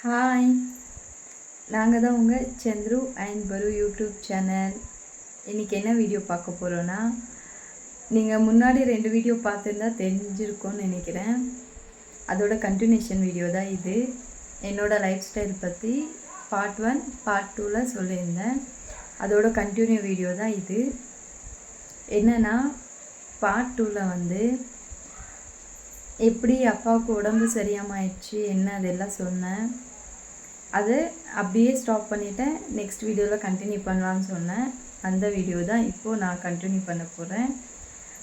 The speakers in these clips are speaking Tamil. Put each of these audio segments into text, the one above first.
ஹாய், நாங்கள் தான் உங்கள் சந்துரு அண்ட் பரு யூடியூப் சேனல். இன்றைக்கி என்ன வீடியோ பார்க்க போகிறோன்னா, நீங்கள் முன்னாடி 2 வீடியோ பார்த்துருந்தா தெரிஞ்சிருக்கும்னு நினைக்கிறேன். அதோட கண்டினியூஷன் வீடியோ தான் இது. என்னோடய லைஃப் ஸ்டைல் பற்றி பார்ட் 1 பார்ட் 2ல் சொல்லியிருந்தேன். அதோட கண்டினியூ வீடியோ தான் இது. என்னென்னா, பார்ட் 2ல் எப்படி அப்பாவுக்கு உடம்பு சரியாமல் ஆயிடுச்சு என்ன அதெல்லாம் சொன்னேன். அது அப்படியே ஸ்டாப் பண்ணிவிட்டேன். நெக்ஸ்ட் வீடியோவில் கண்டினியூ பண்ணலான்னு சொன்னேன். அந்த வீடியோ தான் இப்போது நான் கண்டினியூ பண்ண போகிறேன்.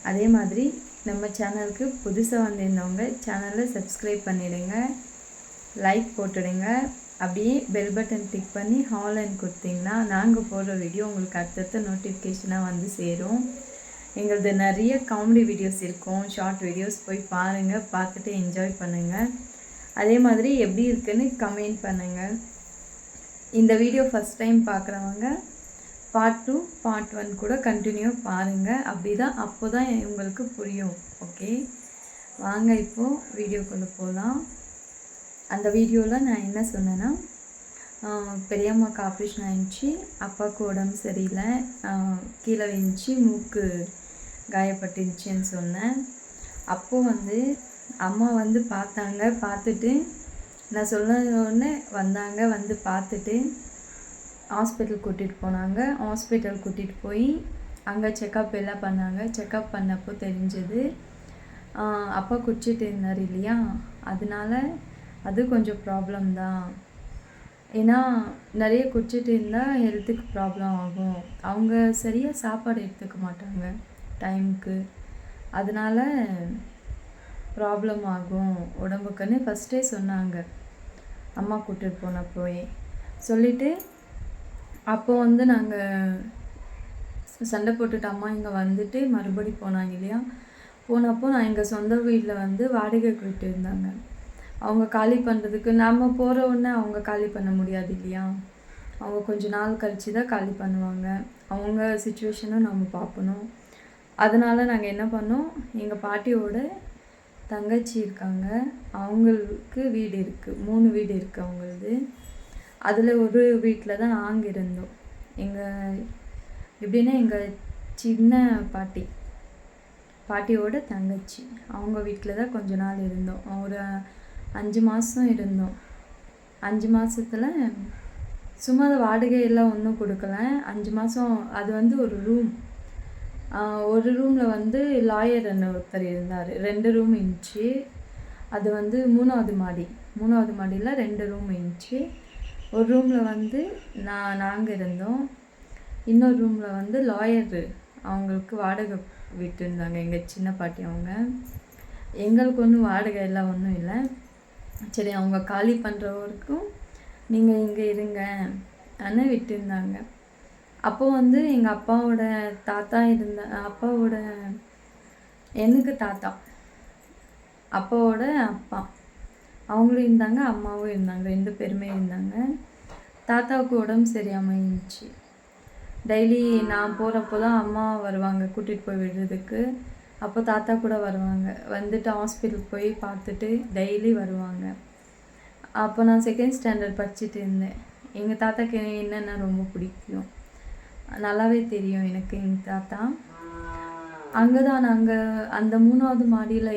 அதே மாதிரி நம்ம சேனலுக்கு புதுசாக வந்திருந்தவங்க சேனலை சப்ஸ்கிரைப் பண்ணிவிடுங்க, லைக் போட்டுடுங்க. அப்படியே பெல் பட்டன் கிளிக் பண்ணி ஹால்ன்னு கொடுத்தீங்கன்னா நாங்கள் போடுற வீடியோ உங்களுக்கு அடுத்தடுத்த நோட்டிஃபிகேஷனாக சேரும். எங்களது நிறைய காமெடி வீடியோஸ் இருக்கும், ஷார்ட் வீடியோஸ் போய் பாருங்கள், பார்த்துட்டு என்ஜாய் பண்ணுங்கள். அதே மாதிரி எப்படி இருக்குன்னு கமெண்ட் பண்ணுங்கள். இந்த வீடியோ ஃபஸ்ட் டைம் பார்க்குறவங்க பார்ட் 2 பார்ட் 1 கூட கண்டினியூ பாருங்கள். அப்போ தான் உங்களுக்கு புரியும். ஓகே, வாங்க இப்போது வீடியோக்குள்ளே போகலாம். அந்த வீடியோவில் நான் என்ன சொன்னேன்னா, பெரியம்மாவுக்கு ஆப்ரேஷன் ஆயிடுச்சு, அப்பாவுக்கு உடம்பு சரியில்லை, கீழே விழுந்துச்சு, மூக்கு காயப்பட்டுருச்சுன்னு சொன்னேன். அப்போது அம்மா பார்த்தாங்க. பார்த்துட்டு நான் சொன்னோடனே வந்தாங்க. பார்த்துட்டு ஹாஸ்பிட்டல் கூட்டிகிட்டு போனாங்க. ஹாஸ்பிட்டல் கூட்டிகிட்டு போய் அங்கே செக்கப் எல்லாம் பண்ணாங்க. செக்கப் பண்ணப்போ தெரிஞ்சது அப்பா குடிச்சிட்டு இருந்தார் இல்லையா, அதனால அது கொஞ்சம் ப்ராப்ளம் தான். ஏன்னா நிறைய குடிச்சிட்டு இருந்தால் ஹெல்த்துக்கு ப்ராப்ளம் ஆகும். அவங்க சரியாக சாப்பாடு எடுத்துக்க மாட்டாங்க டைமுக்கு, அதனால் ப்ராப்ளம் ஆகும் உடம்புக்குன்னு ஃபஸ்ட்டே சொன்னாங்க. அம்மா கூட்டிகிட்டு போனப்போயே சொல்லிவிட்டு, அப்போது நாங்கள் சண்டை போட்டுட்டு அம்மா இங்கே வந்துட்டு மறுபடி போனாங்க இல்லையா. போனப்போ நான் எங்கள் சொந்த வீட்டில் வாடகைக்கு விட்டு இருந்தாங்க. அவங்க காலி பண்ணுறதுக்கு நம்ம போகிற உடனே அவங்க காலி பண்ண முடியாது இல்லையா. அவங்க கொஞ்சம் நாள் கழித்து தான் காலி பண்ணுவாங்க. அவங்க சுச்சுவேஷனும் நம்ம பார்க்கணும். அதனால் நாங்கள் என்ன பண்ணோம், எங்கள் பாட்டியோட தங்கச்சி இருக்காங்க, அவங்களுக்கு வீடு இருக்குது, 3 வீடு இருக்குது அவங்களது. அதில் ஒரு வீட்டில் தான் நாங்கள் இருந்தோம். எப்படின்னா எங்கள் சின்ன பாட்டியோட தங்கச்சி அவங்க வீட்டில் தான் கொஞ்ச நாள் இருந்தோம். ஒரு 5 மாதம் இருந்தோம். 5 மாதத்தில் சும்மா வாடகையெல்லாம் ஒன்றும் கொடுக்கல. 5 மாதம் அது ஒரு ரூம், ஒரு ரூமில் லாயர் ஒருத்தர் இருந்தார். 2 ரூம் இருந்துச்சு. அது 3வது மாடியில் 2 ரூம் இருந்துச்சு. ஒரு ரூமில் நாங்கள் இருந்தோம். இன்னொரு ரூமில் லாயர் அவங்களுக்கு வாடகை விட்டுருந்தாங்க எங்கள் சின்ன பாட்டி அவங்க. எங்களுக்கு ஒன்றும் வாடகை எல்லாம் ஒன்றும் இல்லை. சரி, அவங்க காலி பண்ணுற வரைக்கும் நீங்கள் இங்கே இருங்க ஆனால் விட்டுருந்தாங்க. அப்போது எங்கள் அப்பாவோட தாத்தா எனக்கு தாத்தா, அப்பாவோட அப்பா அவங்களும் இருந்தாங்க, அம்மாவும் இருந்தாங்க, 2 பேருமே இருந்தாங்க. தாத்தாவுக்கு உடம்பு சரியாமல் இருந்துச்சு. டெய்லி நான் போகிறப்போ தான் அம்மா வருவாங்க கூட்டிகிட்டு போய் விடுறதுக்கு. அப்போ தாத்தா கூட வருவாங்க. ஹாஸ்பிட்டல் போய் பார்த்துட்டு டெய்லி வருவாங்க. அப்போ நான் 2nd ஸ்டாண்டர்ட் படிச்சுட்டு இருந்தேன். எங்கள் தாத்தாக்கு என்னென்னா ரொம்ப பிடிக்கும், நல்லாவே தெரியும் எனக்கு. எங்கள் தாத்தா அங்கே தான் நாங்கள் அந்த 3வது மாடியில்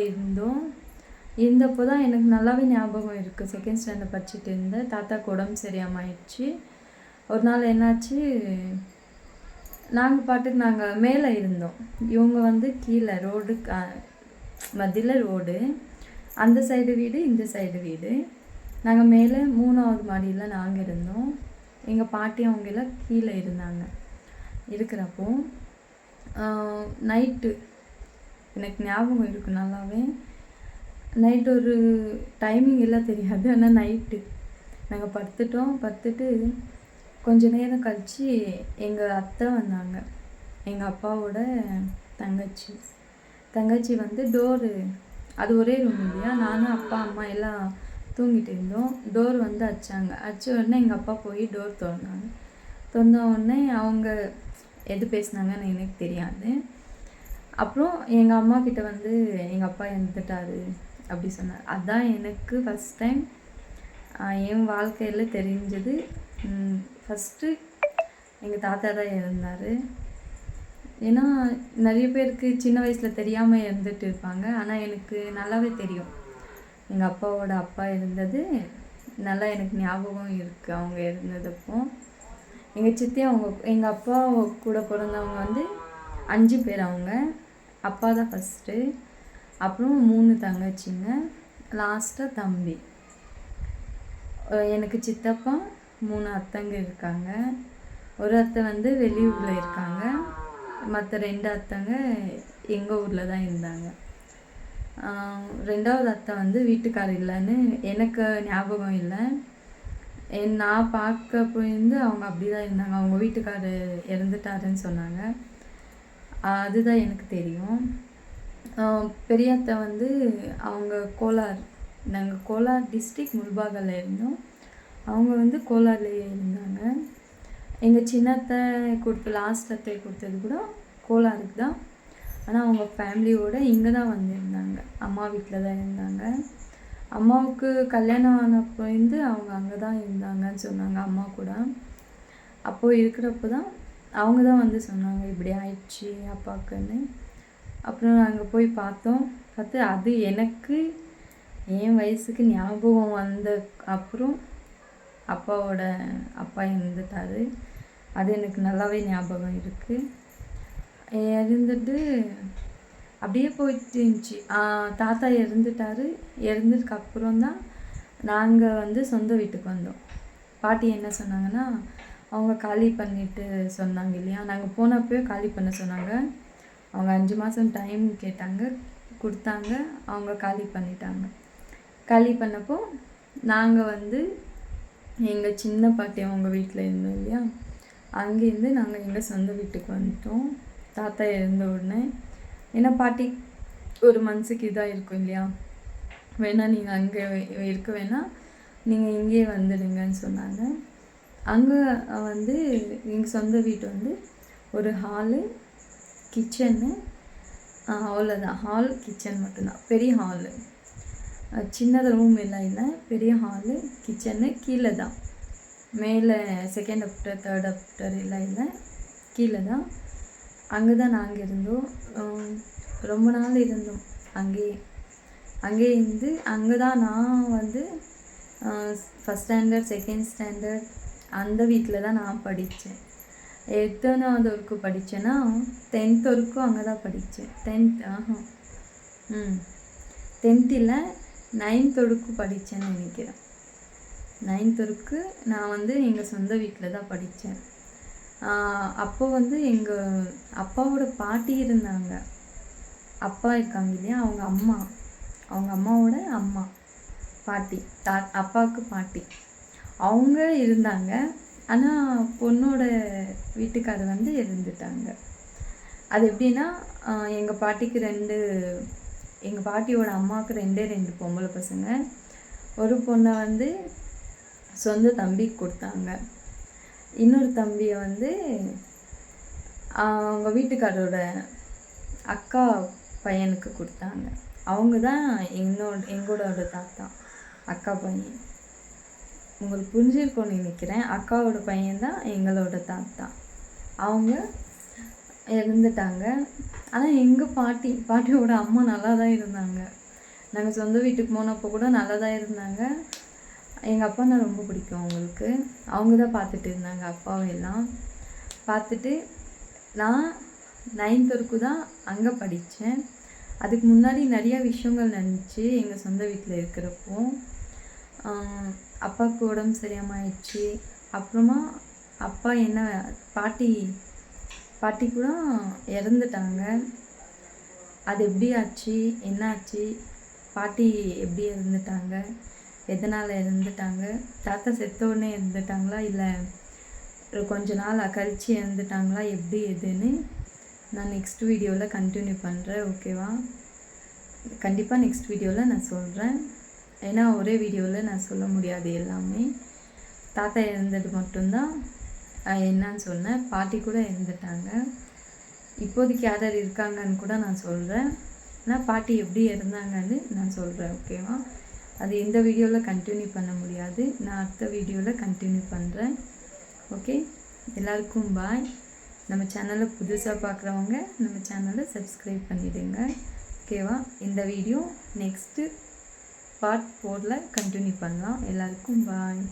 இருந்தப்போ தான் எனக்கு நல்லாவே ஞாபகம் இருக்குது. 2nd ஸ்டாண்டர்ட் படிச்சுட்டு இருந்தேன். தாத்தாக்கு உடம்பு சரியாமல் ஆயிடுச்சு. ஒரு நாள் என்னாச்சு, நாங்கள் மேலே இருந்தோம், இவங்க கீழே ரோடு மத்தியில் ரோடு, அந்த சைடு வீடு இந்த சைடு வீடு. நாங்கள் மேலே 3வது மாடியில் நாங்கள் இருந்தோம். எங்கள் பாட்டி அவங்கெல்லாம் கீழே இருந்தாங்க. இருக்கிறப்போ நைட்டு எனக்கு ஞாபகம் இருக்குது நல்லாவே. நைட்டு ஒரு டைமிங் எல்லாம் தெரியாது, ஆனால் நைட்டு நாங்கள் படுத்துட்டு கொஞ்ச நேரம் கழித்து எங்கள் அத்தை வந்தாங்க. எங்கள் அப்பாவோட தங்கச்சி டோரு, அது ஒரே ரூம் இல்லையா, நானும் அப்பா அம்மா எல்லாம் தூங்கிட்டு இருந்தோம். டோர் அடித்தாங்க. அடித்த உடனே எங்கள் அப்பா போய் டோர் திறந்தாங்க. திறந்த உடனே அவங்க எது பேசினாங்கன்னு எனக்கு தெரியாது. அப்புறம் எங்கள் அம்மா கிட்ட எங்கள் அப்பா இறந்துட்டாரு அப்படி சொன்னார். அதுதான் எனக்கு ஃபஸ்ட் டைம் என் வாழ்க்கையில் தெரிஞ்சது ஃபஸ்ட்டு எங்கள் தாத்தா தான் இருந்தார். ஏன்னா நிறைய பேருக்கு சின்ன வயசில் தெரியாமல் இருந்துட்டு இருப்பாங்க. ஆனால் எனக்கு நல்லாவே தெரியும். எங்கள் அப்பாவோட அப்பா இருந்தது நல்லா எனக்கு ஞாபகம் இருக்குது. அவங்க இருந்ததப்போ எங்கள் சித்தி எங்கள் அப்பா கூட பிறந்தவங்க வந்து 5 பேர். அவங்க அப்பா தான் ஃபஸ்ட்டு, அப்புறம் 3 தங்கச்சிங்க, லாஸ்ட்டாக தம்பி. எனக்கு சித்தப்பா 3 அத்தைங்க இருக்காங்க. ஒரு அத்தை வந்து வெளியூரில் இருக்காங்க, மற்ற 2 அத்தைங்க எங்கள் ஊரில் தான் இருந்தாங்க. 2வது அத்தை வந்து வீட்டுக்காரர் இல்லைன்னு எனக்கு ஞாபகம் இல்லை. நான் பார்க்க போயிருந்து அவங்க அப்படி தான் இருந்தாங்க. அவங்க வீட்டுக்காரர் இறந்துட்டாருன்னு சொன்னாங்க. அதுதான் எனக்கு தெரியும். பெரிய அத்தை வந்து அவங்க கோலார், நாங்கள் கோலார் டிஸ்ட்ரிக் முல்பாகலில் இருந்தோம். அவங்க வந்து கோலார்லேயே இருந்தாங்க. எங்கள் சின்னத்தை லாஸ்ட் அத்தை கொடுத்தது கூட கோலாருக்கு தான். ஆனால் அவங்க ஃபேமிலியோடு இங்கே தான் வந்திருந்தாங்க, அம்மா வீட்டில் தான் இருந்தாங்க. அம்மாவுக்கு கல்யாணம் ஆனப்போ அவங்க அங்கே தான் இருந்தாங்கன்னு சொன்னாங்க அம்மா கூட. அப்போது இருக்கிறப்ப தான் அவங்க தான் வந்து சொன்னாங்க இப்படி ஆயிடுச்சு அப்பாவுக்குன்னு. அப்புறம் நாங்கள் போய் பார்த்து அது எனக்கு என் வயசுக்கு ஞாபகம் வந்த அப்புறம் அப்பாவோட அப்பா இறந்துட்டார். அது எனக்கு நல்லாவே ஞாபகம் இருக்குது. இருந்துட்டு அப்படியே போயிட்டு இருந்துச்சு. தாத்தா இறந்துட்டார். இறந்ததுக்கு அப்புறம் தான் நாங்கள் வந்து சொந்த வீட்டுக்கு வந்தோம். பாட்டி என்ன சொன்னாங்கன்னா, அவங்க காலி பண்ணிட்டு சொன்னாங்க இல்லையா, நாங்கள் போனப்போ காலி பண்ண சொன்னாங்க. அவங்க 5 மாதம் டைம் கேட்டாங்க, கொடுத்தாங்க. அவங்க காலி பண்ணிட்டாங்க. காலி பண்ணப்போ நாங்கள் வந்து எங்கள் சின்ன பாட்டி அவங்க வீட்டில் இருந்தோம் இல்லையா, அங்கேருந்து நாங்கள் எங்கள் சொந்த வீட்டுக்கு வந்துட்டோம் தாத்தா இறந்த உடனே. ஏன்னா பாட்டி ஒரு மனசுக்கு இதாக இருக்கும் இல்லையா, வேணால் நீங்கள் அங்கே இருக்க வேணால் நீங்கள் இங்கேயே வந்துடுங்கன்னு சொன்னாங்க. அங்கே வந்து எங்கள் சொந்த வீட்டு வந்து ஒரு ஹாலு, கிச்சனு, அவ்வளோதான். ஹால் கிச்சன் மட்டும்தான், பெரிய ஹாலு. சின்னது ரூம் எல்லாம் இல்லை, பெரிய ஹாலு கிச்சனு கீழே தான். மேலே 2nd அப்டர் 3rd அப்டர் எல்லாம் இல்லை, கீழே தான். அங்கே தான் நாங்கள் இருந்தோம். ரொம்ப நாள் இருந்தோம் அங்கே இருந்து. அங்கே தான் நான் வந்து 1st ஸ்டாண்டர்ட் 2nd ஸ்டாண்டர்ட் அந்த வீட்டில் தான் நான் படித்தேன். எத்தனாவது வரைக்கும் படித்தேன்னா 10th வரைக்கும் அங்கே தான் படித்தேன். 10th இல்லை 9th வரைக்கும் படித்தேன்னு நினைக்கிறேன். 9th வரைக்கும் நான் வந்து எங்கள் சொந்த வீட்டில் தான் படித்தேன். அப்போ வந்து எங்கள் அப்பாவோட பாட்டி இருந்தாங்க. அப்பா இருக்காங்க இல்லையா, அவங்க அம்மாவோட அம்மா பாட்டி, அப்பாவுக்கு பாட்டி அவங்க இருந்தாங்க. ஆனால் பொண்ணோட வீட்டுக்காரர் வந்து இறந்துட்டாங்க. அது எப்படின்னா, எங்கள் பாட்டியோட அம்மாவுக்கு 2 பொம்பளை பசங்க. ஒரு பொண்ணை வந்து சொந்த தம்பிக்கு கொடுத்தாங்க. இன்னொரு தம்பியை வந்து அவங்க வீட்டுக்காரோட அக்கா பையனுக்கு கொடுத்தாங்க. அவங்க தான் எங்களோட தாத்தா, அக்கா பையன். உங்களுக்கு புரிஞ்சிருக்கும்னு நினைக்கிறேன். அக்காவோட பையன் தான் எங்களோட தாத்தா. அவங்க இறந்துட்டாங்க. ஆனால் எங்கள் பாட்டியோட அம்மா நல்லா தான் இருந்தாங்க. நாங்கள் சொந்த வீட்டுக்கு போனப்போ கூட நல்லா தான் இருந்தாங்க. எங்கள் அப்பா தான் ரொம்ப பிடிக்கும் அவங்களுக்கு. அவங்க தான் பார்த்துட்டு இருந்தாங்க அப்பாவை எல்லாம் பார்த்துட்டு. நான் 9th வரைக்கும் தான் அங்கே படித்தேன். அதுக்கு முன்னாடி நிறையா விஷயங்கள் நடந்துச்சு எங்கள் சொந்த வீட்டில் இருக்கிறப்போ. அப்பாவுக்கு உடம்பு சரியாமல் ஆயிடுச்சு. அப்புறமா அப்பா பாட்டி கூட இறந்துட்டாங்க. அது எப்படி ஆச்சு, என்ன ஆச்சு, பாட்டி எப்படி இறந்துட்டாங்க, எதனால் இறந்துட்டாங்க, தாத்தா செத்த உடனே இறந்துட்டாங்களா இல்லை கொஞ்ச நாள் கழித்து இறந்துட்டாங்களா, எப்படி எதுன்னு நான் நெக்ஸ்ட் வீடியோவில் கண்டினியூ பண்ணுறேன். ஓகேவா? கண்டிப்பாக நெக்ஸ்ட் வீடியோவில் நான் சொல்கிறேன். ஏன்னா ஒரே வீடியோவில் நான் சொல்ல முடியாது எல்லாமே. தாத்தா இறந்தது மட்டும்தான் என்னன்னு சொன்னேன். பாட்டி கூட இறந்துட்டாங்க. இப்போதைக்கு யார் இருக்காங்கன்னு கூட நான் சொல்கிறேன். ஆனால் பாட்டி எப்படி இருந்தாங்கன்னு நான் சொல்கிறேன். ஓகேவா? அது இந்த வீடியோவில் கண்டினியூ பண்ண முடியாது, நான் அடுத்த வீடியோவில் கண்டினியூ பண்ணுறேன். ஓகே, எல்லாருக்கும் பாய். நம்ம சேனலை புதுசாக பார்க்குறவங்க நம்ம சேனலை சப்ஸ்கிரைப் பண்ணிவிடுங்க. ஓகேவா? இந்த வீடியோ நெக்ஸ்ட்டு பார்ட் 4ல் கண்டினியூ பண்ணலாம். எல்லாருக்கும் பாய்.